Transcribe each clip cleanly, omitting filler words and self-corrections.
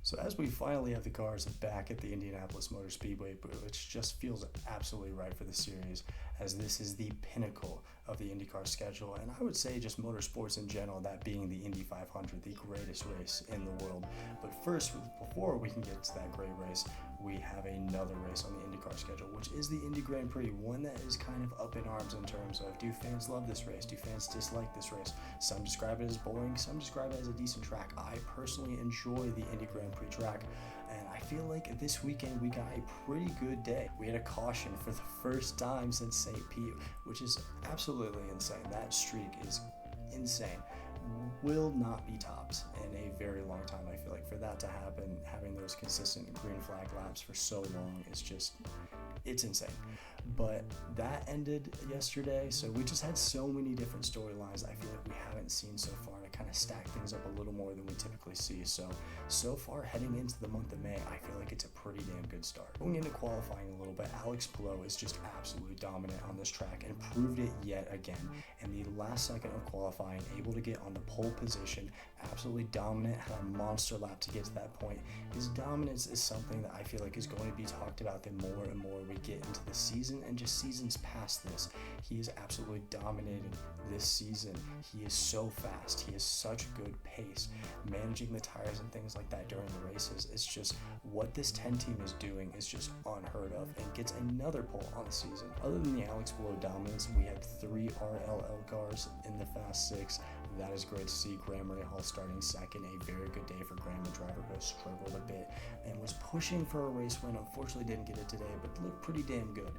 So as we finally have the cars back at the Indianapolis Motor Speedway, which just feels absolutely right for the series, as this is the pinnacle of the IndyCar schedule, and I would say just motorsports in general, that being the Indy 500, the greatest race in the world. But first, before we can get to that great race, we have another race on the IndyCar schedule, which is the Indy Grand Prix, one that is kind of up in arms in terms of, do fans love this race? Do fans dislike this race? Some describe it as boring, some describe it as a decent track. I personally enjoy the Indy Grand Prix track, and I feel like this weekend we got a pretty good day. We had a caution for the first time since St. Pete, which is absolutely insane. That streak is insane. Will not be topped in a very long time. I feel like for that to happen, having those consistent green flag laps for so long is just, it's insane. But that ended yesterday, so we just had so many different storylines I feel like we haven't seen so far to kind of stack things up a little more than we typically see. So far heading into the month of May, I feel like it's a pretty damn good start. Going into qualifying a little bit, Alex Palou is just absolutely dominant on this track and proved it yet again. In the last second of qualifying, able to get on the pole position, absolutely dominant, had a monster lap to get to that point. His dominance is something that I feel like is going to be talked about the more and more we get into the season and just seasons past this. He is absolutely dominating this season. He is so fast. He has such good pace. Managing the tires and things like that during the races, it's just what this 10 team is doing is just unheard of, and gets another pole on the season. Other than the Alex Palou dominance, we had 3 RLL cars in the Fast 6. That is great to see. Graham Rahal starting second. A very good day for Graham, the driver who struggled a bit and was pushing for a race win. Unfortunately didn't get it today, but looked pretty damn good.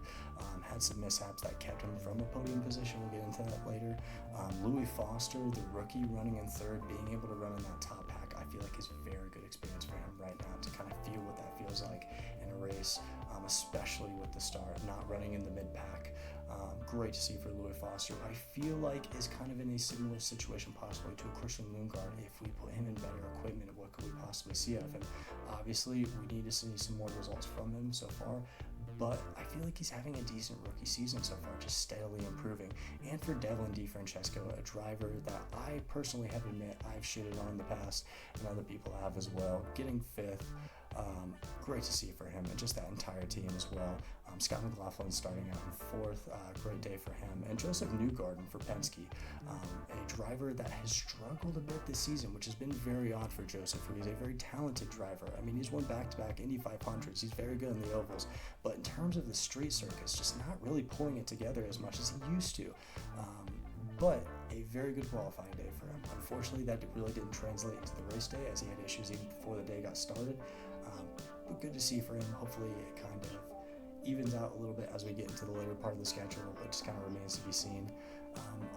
Had some mishaps that kept him from a podium position. We'll get into that later. Louis Foster, the rookie, running in third, being able to run in that top pack, I feel like is a very good experience for him right now to kind of feel what that feels like in a race, especially with the start, not running in the mid-pack. Great to see for Louis Foster. I feel like is kind of in a similar situation possibly to a Christian Lundgaard. If we put him in better equipment, what could we possibly see out of him? Obviously, we need to see some more results from him so far, but I feel like he's having a decent rookie season so far, just steadily improving. And for Devlin DeFrancesco, a driver that I personally have admit I've shitted on in the past, and other people have as well, getting 5th. Great to see for him and just that entire team as well. Scott McLaughlin starting out in 4th, great day for him. And Joseph Newgarden for Penske, a driver that has struggled a bit this season, which has been very odd for Joseph, who is a very talented driver. I mean, he's won back-to-back Indy 500s. He's very good in the ovals, but in terms of the street circuits, just not really pulling it together as much as he used to. But a very good qualifying day for him. Unfortunately, that really didn't translate into the race day, as he had issues even before the day got started. But good to see for him. Hopefully it kind of evens out a little bit as we get into the later part of the schedule. It just kind of remains to be seen.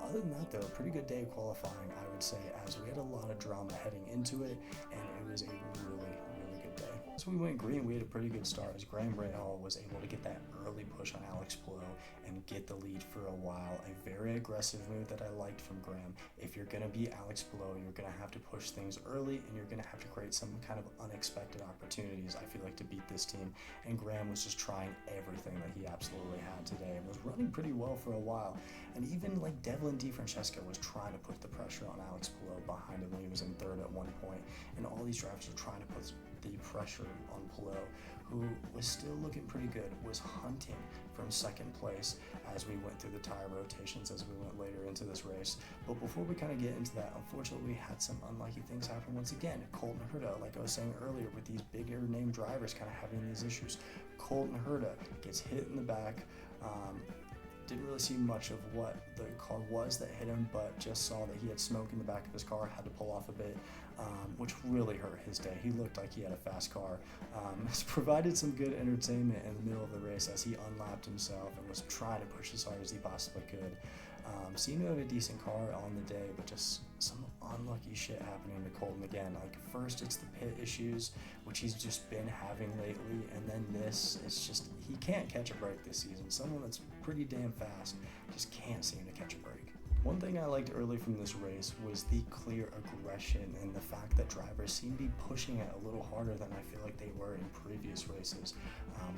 Other than that, though, a pretty good day of qualifying, I would say, as we had a lot of drama heading into it, and it was a really, really good day. As we went green, we had a pretty good start, as Graham Rahal was able to get that early push on Alex Palou and get the lead for a while. A very aggressive move that I liked from Graham. If you're going to be Alex Palou, you're going to have to push things early, and you're going to have to create some kind of unexpected opportunities, I feel like, to beat this team. And Graham was just trying everything that he absolutely had today and was running pretty well for a while. And even like Devlin DeFrancesco was trying to put the pressure on Alex Palou behind him when he was in 3rd at one point. And all these drivers were trying to put the pressure on Palou, who was still looking pretty good, was hunting from 2nd place as we went through the tire rotations as we went later into this race. But before we kind of get into that, unfortunately we had some unlucky things happen once again. Colton Herta, like I was saying earlier, with these bigger name drivers kind of having these issues. Colton Herta gets hit in the back. Didn't really see much of what the car was that hit him, but just saw that he had smoke in the back of his car, had to pull off a bit, which really hurt his day. He looked like he had a fast car. It's provided some good entertainment in the middle of the race as he unlapped himself and was trying to push as hard as he possibly could. Seemed to have a decent car on the day, but just some unlucky shit happening to Colton again. Like, first it's the pit issues, which he's just been having lately, and then this, it's just, he can't catch a break this season. Someone that's pretty damn fast just can't seem to catch a break. One thing I liked early from this race was the clear aggression and the fact that drivers seem to be pushing it a little harder than I feel like they were in previous races.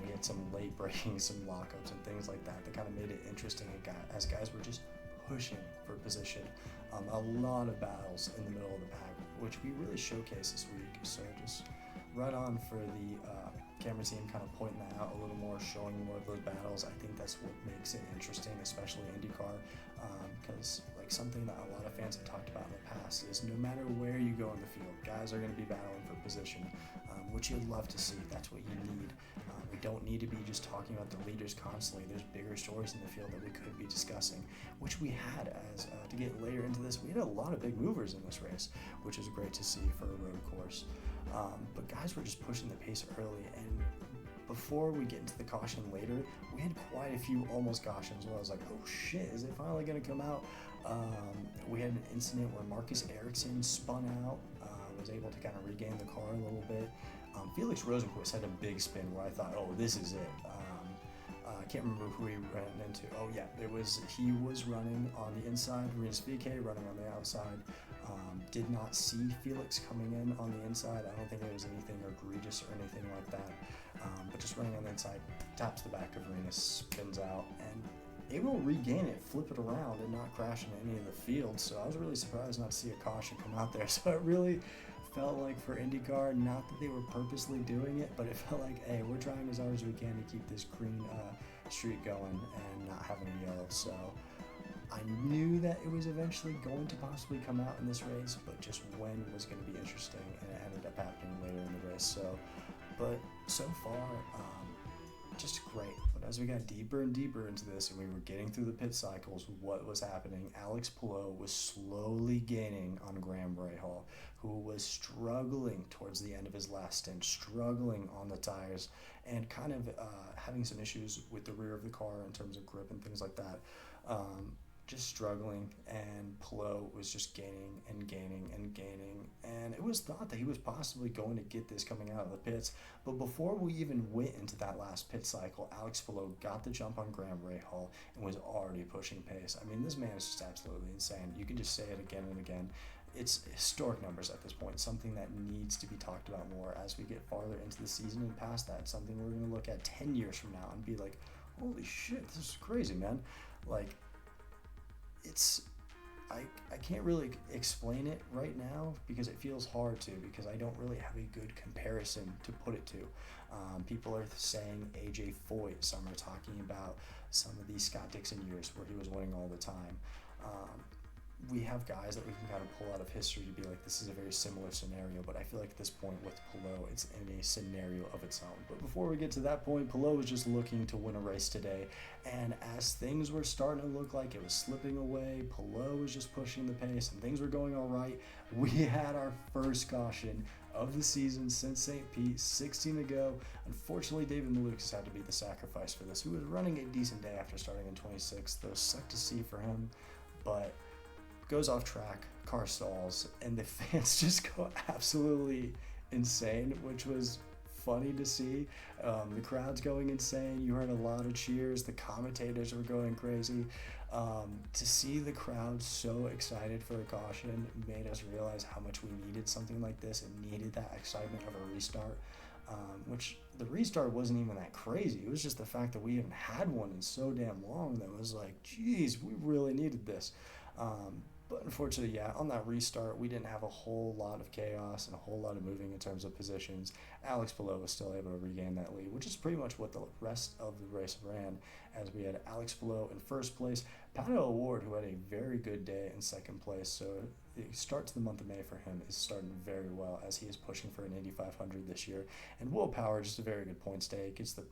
We had some late braking, some lockups and things like that kind of made it interesting as guys were just pushing for position. A lot of battles in the middle of the pack, which we really showcased this week. So just right on for the camera team, kind of pointing that out a little more, showing more of those battles. I think that's what makes it interesting, especially IndyCar, because like something that a lot of fans have talked about in the past is no matter where you go in the field, guys are going to be battling for position, which you'd love to see. That's what you need. We don't need to be just talking about the leaders constantly. There's bigger stories in the field that we could be discussing, which we had as to get later into this. We had a lot of big movers in this race, which is great to see for a road course. But guys were just pushing the pace early, and before we get into the caution later, we had quite a few almost cautions where I was like, oh shit, is it finally going to come out? We had an incident where Marcus Ericsson spun out, was able to kind of regain the car a little bit. Felix Rosenquist had a big spin where I thought, oh, this is it. I can't remember who he ran into. Oh yeah, he was running on the inside, Rinus VeeKay running on the outside. Did not see Felix coming in on the inside. I don't think there was anything egregious or anything like that. But just running on the inside, taps the back of Rinus, spins out, and able to regain it, flip it around, and not crash into any of the fields. So I was really surprised not to see a caution come out there. So it really felt like for IndyCar, not that they were purposely doing it, but it felt like, hey, we're trying as hard as we can to keep this green streak going and not having a yellow. So I knew that it was eventually going to possibly come out in this race, but just when was going to be interesting, and it ended up happening later in the race. But so far, just great. But as we got deeper and deeper into this and we were getting through the pit cycles, what was happening? Alex Palou was slowly gaining on Graham Rahal, who was struggling towards the end of his last stint, struggling on the tires, and kind of having some issues with the rear of the car in terms of grip and things like that. Just struggling, and Palou was just gaining and gaining and gaining, and it was thought that he was possibly going to get this coming out of the pits. But before we even went into that last pit cycle, Alex Palou got the jump on Graham Rahal and was already pushing pace. I mean, this man is just absolutely insane. You can just say it again and again. It's historic numbers at this point, something that needs to be talked about more as we get farther into the season and past that, something we're going to look at 10 years from now and be like, holy shit, this is crazy, man. Like, I can't really explain it right now because it feels hard to, because I don't really have a good comparison to put it to. People are saying AJ Foyt, some are talking about some of these Scott Dixon years where he was winning all the time. We have guys that we can kind of pull out of history to be like, this is a very similar scenario, but I feel like at this point with Palou, it's in a scenario of its own. But before we get to that point, Palou was just looking to win a race today, and as things were starting to look like it was slipping away, Palou was just pushing the pace, and things were going all right. We had our first caution of the season since St. Pete, 16 to go. Unfortunately, David Malukas had to be the sacrifice for this, who was running a decent day after starting in 26th. Though sucked to see for him, but goes off track, car stalls, and the fans just go absolutely insane, which was funny to see. The crowd's going insane. You heard a lot of cheers. The commentators were going crazy. To see the crowd so excited for a caution made us realize how much we needed something like this and needed that excitement of a restart, which the restart wasn't even that crazy. It was just the fact that we haven't had one in so damn long that was like, geez, we really needed this. But unfortunately, yeah, on that restart, we didn't have a whole lot of chaos and a whole lot of moving in terms of positions. Alex Palou was still able to regain that lead, which is pretty much what the rest of the race ran, as we had Alex Palou in first place, Palou Award, who had a very good day in second place. So the start to the month of May for him is starting very well as he is pushing for an Indy 500 this year. And Will Power, just a very good points day, gets the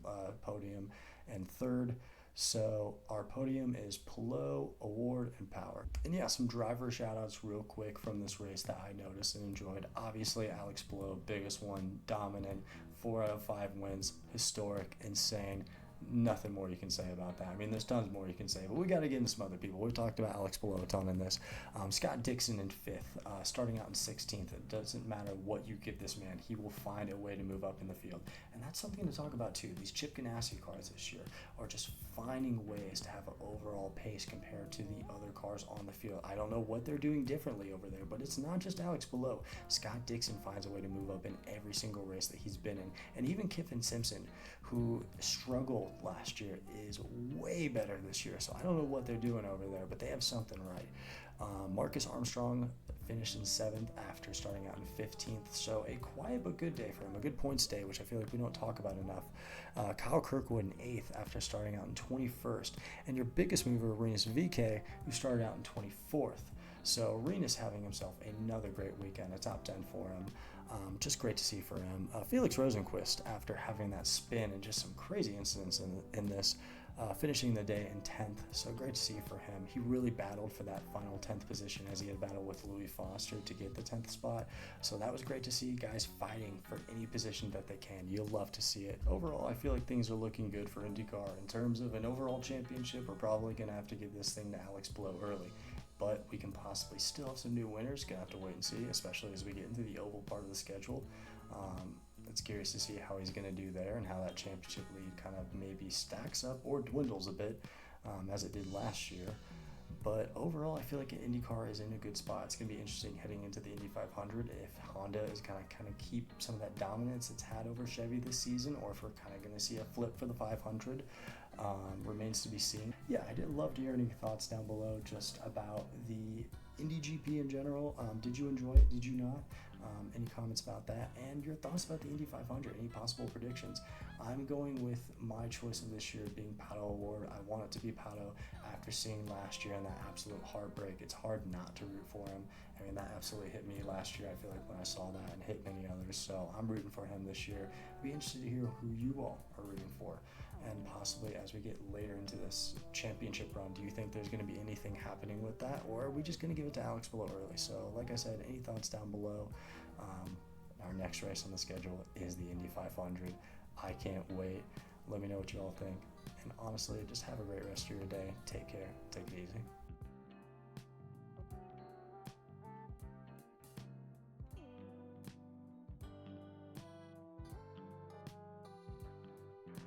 podium and third. So our podium is Palou, Award, and Power. And yeah, some driver shout-outs real quick from this race that I noticed and enjoyed. Obviously, Alex Palou, biggest one, dominant, 4 out of 5 wins, historic, insane. Nothing more you can say about that. I mean, there's tons more you can say, but we got to get into some other people. We've talked about Alex Palou a ton in this. Scott Dixon in 5th, starting out in 16th. It doesn't matter what you give this man. He will find a way to move up in the field. And that's something to talk about, too. These Chip Ganassi cars this year are just finding ways to have an overall pace compared to the other cars on the field. I don't know what they're doing differently over there, but it's not just Alex Palou. Scott Dixon finds a way to move up in every single race that he's been in. And even Kiffin Simpson, who struggled last year, is way better this year. So I don't know what they're doing over there, but they have something right. Marcus Armstrong finished in 7th after starting out in 15th. So a quiet but good day for him, a good points day, which I feel like we don't talk about enough. Kyle Kirkwood in 8th after starting out in 21st. And your biggest mover, Rinus VeeKay, who started out in 24th. So Rinus having himself another great weekend, a top 10 for him. Just great to see for him. Felix Rosenqvist, after having that spin and just some crazy incidents in this, finishing the day in 10th. So great to see for him. He really battled for that final 10th position, as he had battled with Louis Foster to get the 10th spot. So that was great to see guys fighting for any position that they can. You'll love to see it. Overall, I feel like things are looking good for IndyCar. In terms of an overall championship, we're probably going to have to give this thing to Alex Palou early. But we can possibly still have some new winners. Gonna have to wait and see, especially as we get into the oval part of the schedule. It's curious to see how he's gonna do there and how that championship lead kind of maybe stacks up or dwindles a bit, as it did last year. But overall, I feel like IndyCar is in a good spot. It's going to be interesting heading into the Indy 500 if Honda is going to kind of keep some of that dominance it's had over Chevy this season, or if we're kind of going to see a flip for the 500. Remains to be seen. Yeah, I did love to hear any thoughts down below just about the Indy GP in general. Did you enjoy it? Did you not? Any comments about that? And your thoughts about the Indy 500? Any possible predictions? I'm going with my choice of this year being Palou Award. I want it to be Palou after seeing last year and that absolute heartbreak. It's hard not to root for him. I mean, that absolutely hit me last year, I feel like, when I saw that, and hit many others. So I'm rooting for him this year. Be interested to hear who you all are rooting for. And possibly as we get later into this championship run, do you think there's going to be anything happening with that, or are we just going to give it to Alex Palou early? So like I said, any thoughts down below? Our next race on the schedule is the Indy 500. I can't wait. Let me know what you all think. And honestly, just have a great rest of your day. Take care. Take it easy.